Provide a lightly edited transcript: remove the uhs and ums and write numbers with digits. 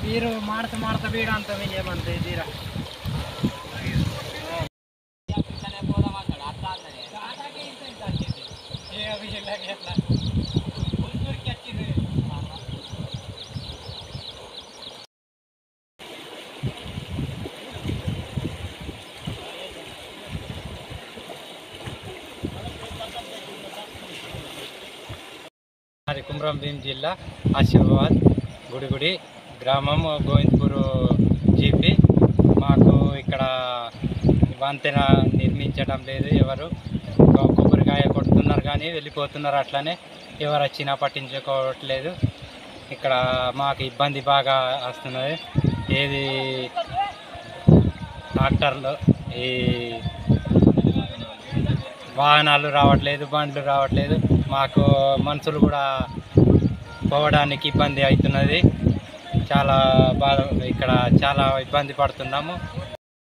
మీరు ಮಾಡ್ತಾ ಬೇಡ ಅಂತ ಮೇಲೆ ಬಂತ ಇದ್ದೀರಾ అది కుమ్రం భీం జిల్లా ఆసిఫాబాద్ గుడిగుడి గ్రామం గోవింద్పూర్ జీపీ. మాకు ఇక్కడ వంతెన నిర్మించడం లేదు, ఎవరు కొబ్బరికాయ కొడుతున్నారు కానీ వెళ్ళిపోతున్నారు, అట్లనే ఎవరు వచ్చినా పట్టించుకోవట్లేదు. ఇక్కడ మాకు ఇబ్బంది బాగా వస్తున్నది. ఏది ట్రాక్టర్లు ఈ వాహనాలు రావట్లేదు, బండ్లు రావట్లేదు, మాకు మనుషులు కూడా పోవడానికి ఇబ్బంది అవుతున్నది. చాలా బాధ, ఇక్కడ చాలా ఇబ్బంది పడుతున్నాము.